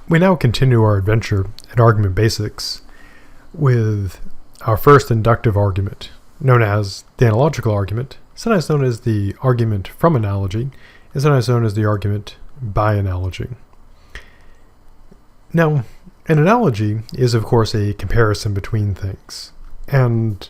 We now continue our adventure at Argument Basics with our first inductive argument, known as the Analogical Argument, sometimes known as the argument from analogy, and sometimes known as the argument by analogy. Now, an analogy is, of course, a comparison between things. And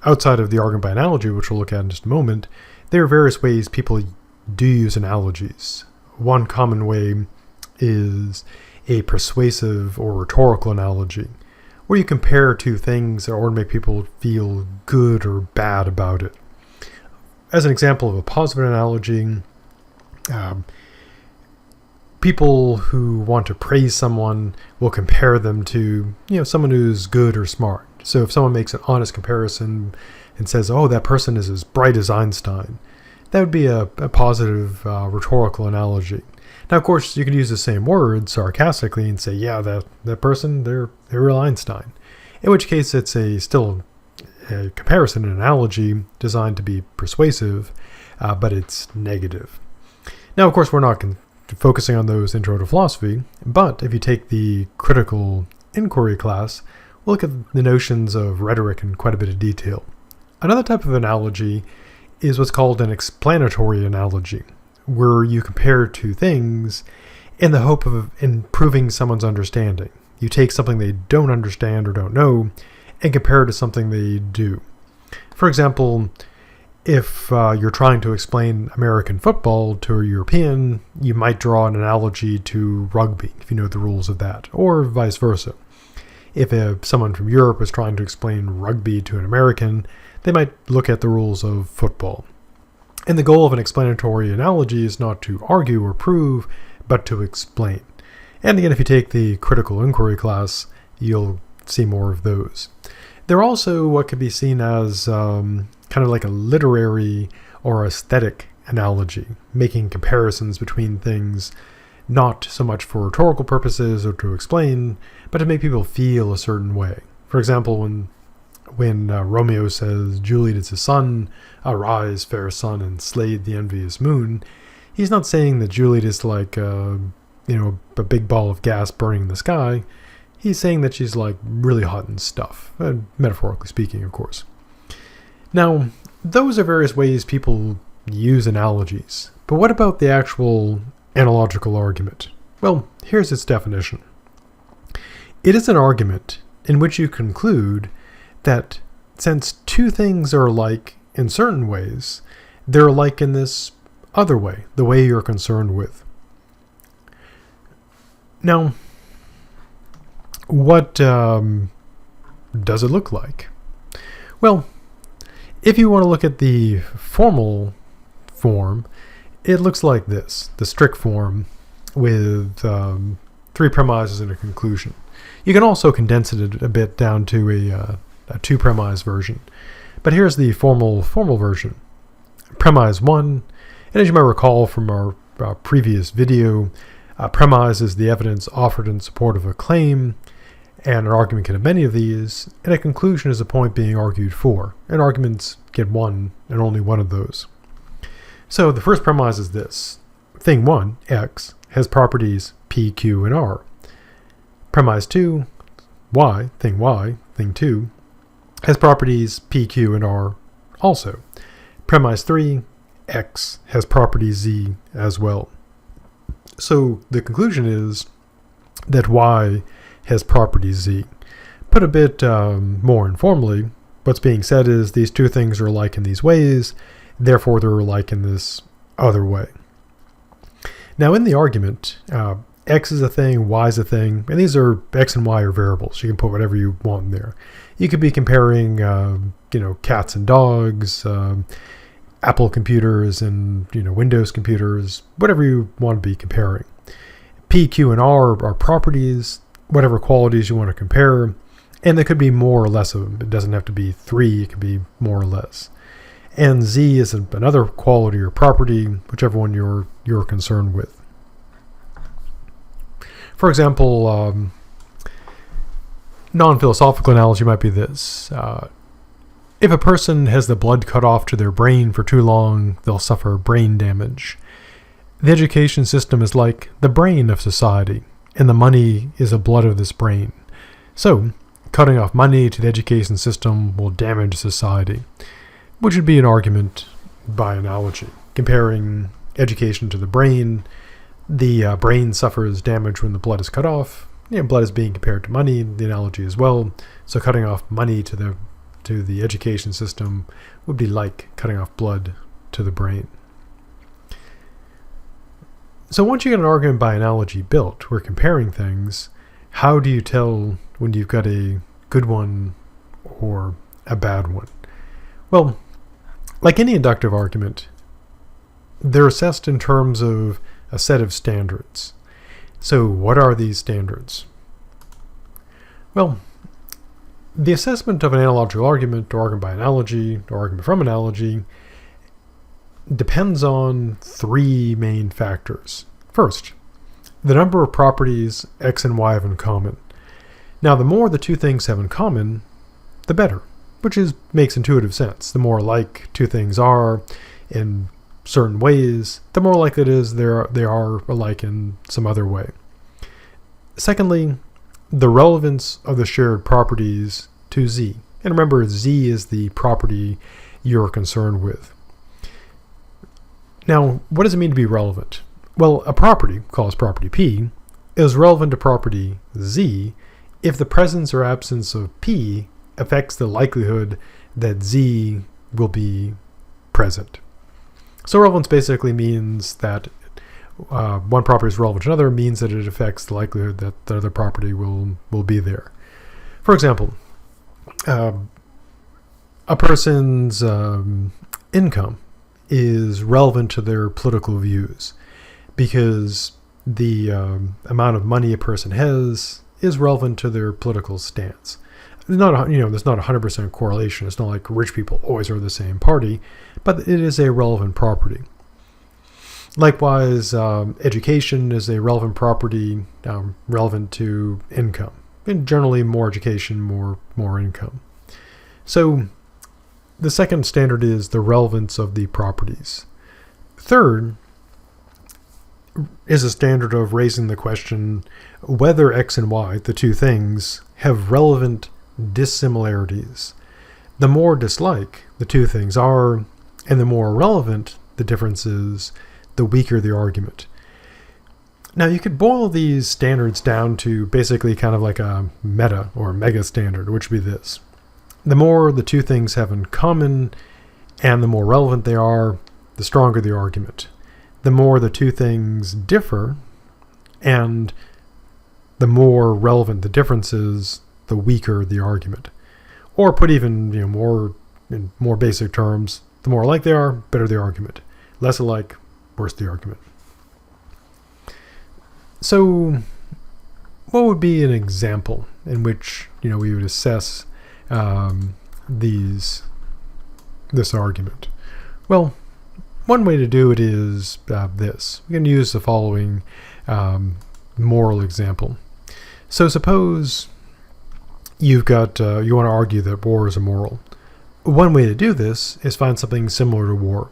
outside of the argument by analogy, which we'll look at in just a moment, there are various ways people do use analogies. One common way is a persuasive or rhetorical analogy, where you compare two things in order to make people feel good or bad about it. As an example of a positive analogy, people who want to praise someone will compare them to, someone who's good or smart. So if someone makes an honest comparison and says, "Oh, that person is as bright as Einstein," that would be a positive rhetorical analogy. Now, of course, you could use the same word sarcastically and say, "Yeah, that person, they're real Einstein." In which case, it's still a comparison, an analogy designed to be persuasive, but it's negative. Now, of course, we're not focusing on those intro to philosophy, but if you take the critical inquiry class, we'll look at the notions of rhetoric in quite a bit of detail. Another type of analogy is what's called an explanatory analogy, where you compare two things in the hope of improving someone's understanding. You take something they don't understand or don't know and compare it to something they do. For example, if you're trying to explain American football to a European, you might draw an analogy to rugby, if you know the rules of that, or vice versa. If someone from Europe is trying to explain rugby to an American, they might look at the rules of football. And the goal of an explanatory analogy is not to argue or prove, but to explain. And again, if you take the critical inquiry class, you'll see more of those. They're also what could be seen as kind of like a literary or aesthetic analogy, making comparisons between things, not so much for rhetorical purposes or to explain, but to make people feel a certain way. For example, when Romeo says, "Juliet is his son, arise, fair sun, and slay the envious moon," he's not saying that Juliet is like a big ball of gas burning in the sky. He's saying that she's like really hot and stuff, metaphorically speaking, of course. Now, those are various ways people use analogies. But what about the actual analogical argument? Well, here's its definition. It is an argument in which you conclude that since two things are alike in certain ways, they're alike in this other way, the way you're concerned with. Now, what does it look like? Well, if you want to look at the formal form, it looks like this, the strict form with three premises and a conclusion. You can also condense it a bit down to a two-premise version. But here's the formal version. Premise 1, and as you might recall from our previous video, premise is the evidence offered in support of a claim, and an argument can have many of these, and a conclusion is a point being argued for, and arguments get one and only one of those. So the first premise is this. Thing 1, X, has properties P, Q, and R. Premise 2, Y, thing 2, has properties P, Q, and R also. Premise 3, X, has properties Z as well. So the conclusion is that Y has properties Z. Put a bit more informally, what's being said is these two things are alike in these ways, therefore they're alike in this other way. Now in the argument, X is a thing, Y is a thing, and these are X and Y are variables. You can put whatever you want in there. You could be comparing, cats and dogs, Apple computers and Windows computers, whatever you want to be comparing. P, Q, and R are properties, whatever qualities you want to compare, and there could be more or less of them. It doesn't have to be three, it could be more or less. And Z is another quality or property, whichever one you're concerned with. For example, non-philosophical analogy might be this. If a person has the blood cut off to their brain for too long, they'll suffer brain damage. The education system is like the brain of society, and the money is the blood of this brain. So, cutting off money to the education system will damage society, which would be an argument by analogy. Comparing education to the brain, the brain suffers damage when the blood is cut off. Blood is being compared to money, the analogy as well. So cutting off money to the education system would be like cutting off blood to the brain. So once you get an argument by analogy built, we're comparing things, how do you tell when you've got a good one or a bad one? Well, like any inductive argument, they're assessed in terms of a set of standards. So what are these standards? Well, the assessment of an analogical argument, or argument by analogy, or argument from analogy, depends on three main factors. First, the number of properties X and Y have in common. Now, the more the two things have in common, the better, which makes intuitive sense. The more alike two things are in certain ways, the more likely it is they are alike in some other way. Secondly, the relevance of the shared properties to Z. And remember, Z is the property you're concerned with. Now, what does it mean to be relevant? Well, a property, called property P, is relevant to property Z if the presence or absence of P affects the likelihood that Z will be present. So relevance basically means that one property is relevant to another, means that it affects the likelihood that the other property will be there. For example, a person's income is relevant to their political views because the amount of money a person has is relevant to their political stance. There's not a 100% correlation. It's not like rich people always are the same party, but it is a relevant property. Likewise, education is a relevant property, relevant to income. And generally, more education, more income. So, the second standard is the relevance of the properties. Third is a standard of raising the question whether X and Y, the two things, have relevant dissimilarities. The more dislike the two things are, and the more relevant the difference is, the weaker the argument. Now, you could boil these standards down to basically kind of like a meta or mega standard, which would be this. The more the two things have in common and the more relevant they are, the stronger the argument. The more the two things differ and the more relevant the difference is, the weaker the argument. Or put even more in more basic terms, the more alike they are, better the argument. Less alike, worse the argument. So, what would be an example in which we would assess this argument? Well, one way to do it is this. We can use the following moral example. So suppose you want to argue that war is immoral. One way to do this is find something similar to war.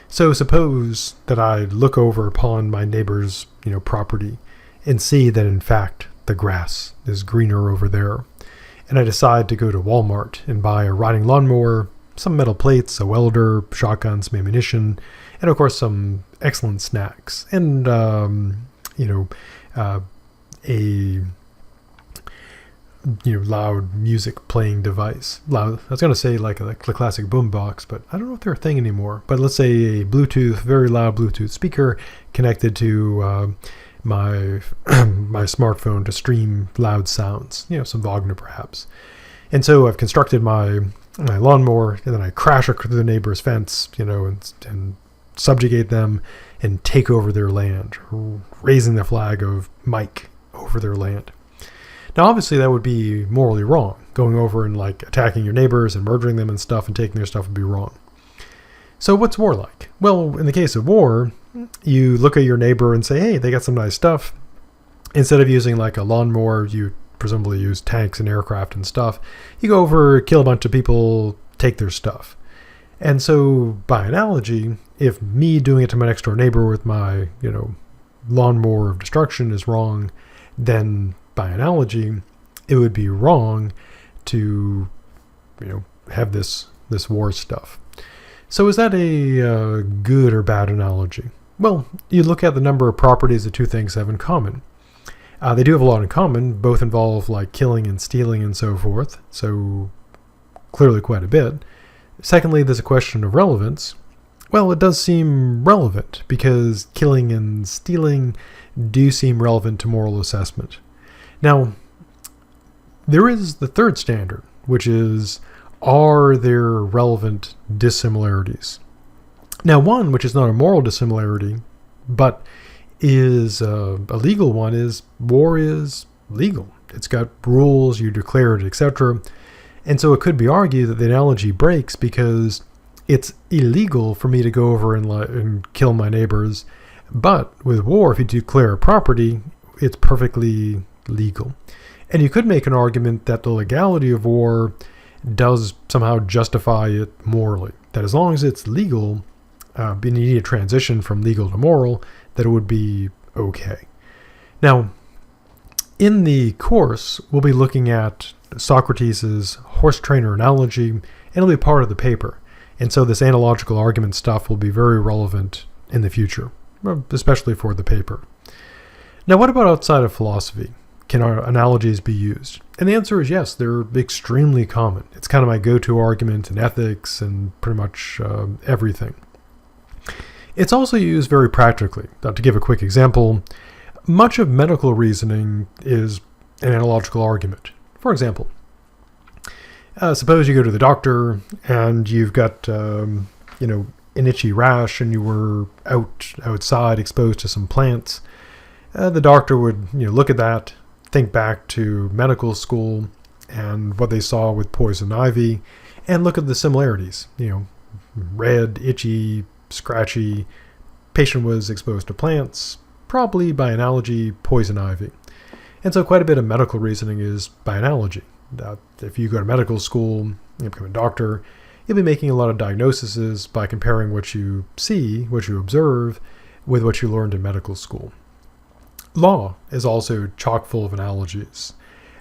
So suppose that I look over upon my neighbor's property and see that in fact the grass is greener over there. And I decide to go to Walmart and buy a riding lawnmower, some metal plates, a welder, shotguns, some ammunition, and of course some excellent snacks. And a loud music playing device. Loud. I was going to say like the classic boombox, but I don't know if they're a thing anymore. But let's say a very loud Bluetooth speaker connected to my smartphone to stream loud sounds. Some Wagner perhaps. And so I've constructed my lawnmower, and then I crash through the neighbor's fence, and subjugate them and take over their land, raising the flag of Mike over their land. Now, obviously, that would be morally wrong. Going over and attacking your neighbors and murdering them and stuff and taking their stuff would be wrong. So what's war like? Well, in the case of war, you look at your neighbor and say, hey, they got some nice stuff. Instead of using a lawnmower, you presumably use tanks and aircraft and stuff. You go over, kill a bunch of people, take their stuff. And so, by analogy, if me doing it to my next door neighbor with my, lawnmower of destruction is wrong, then by analogy, it would be wrong to, have this war stuff. So is that a good or bad analogy? Well, you look at the number of properties the two things have in common. They do have a lot in common. Both involve like killing and stealing and so forth. So clearly quite a bit. Secondly, there's a question of relevance. Well, it does seem relevant because killing and stealing do seem relevant to moral assessment. Now, there is the third standard, which is, are there relevant dissimilarities? Now, one, which is not a moral dissimilarity, but is a legal one, is war is legal. It's got rules, you declare it, etc. And so it could be argued that the analogy breaks because it's illegal for me to go over and kill my neighbors. But with war, if you declare a property, it's perfectly legal. And you could make an argument that the legality of war does somehow justify it morally. That as long as it's legal, and you need a transition from legal to moral, that it would be okay. Now, in the course, we'll be looking at Socrates' horse trainer analogy, and it'll be part of the paper. And so this analogical argument stuff will be very relevant in the future, especially for the paper. Now, what about outside of philosophy? Can our analogies be used? And the answer is yes, they're extremely common. It's kind of my go-to argument in ethics and pretty much everything. It's also used very practically. To give a quick example, much of medical reasoning is an analogical argument. For example, suppose you go to the doctor and you've got, an itchy rash and you were outside exposed to some plants. The doctor would, look at that, think back to medical school and what they saw with poison ivy, and look at the similarities. Red, itchy, scratchy. Patient was exposed to plants, probably by analogy, poison ivy. And so quite a bit of medical reasoning is by analogy. If you go to medical school, you become a doctor, you'll be making a lot of diagnoses by comparing what you see, what you observe, with what you learned in medical school. Law is also chock full of analogies.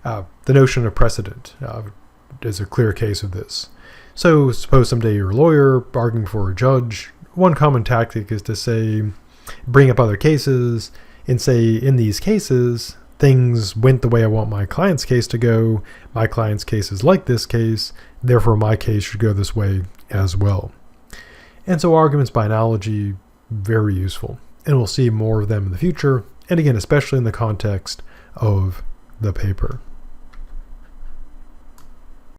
The notion of precedent is a clear case of this. So suppose someday you're a lawyer arguing for a judge. One common tactic is to say, bring up other cases and say, in these cases, things went the way I want my client's case to go. My client's case is like this case, therefore my case should go this way as well. And so arguments by analogy, very useful. And we'll see more of them in the future. And again, especially in the context of the paper.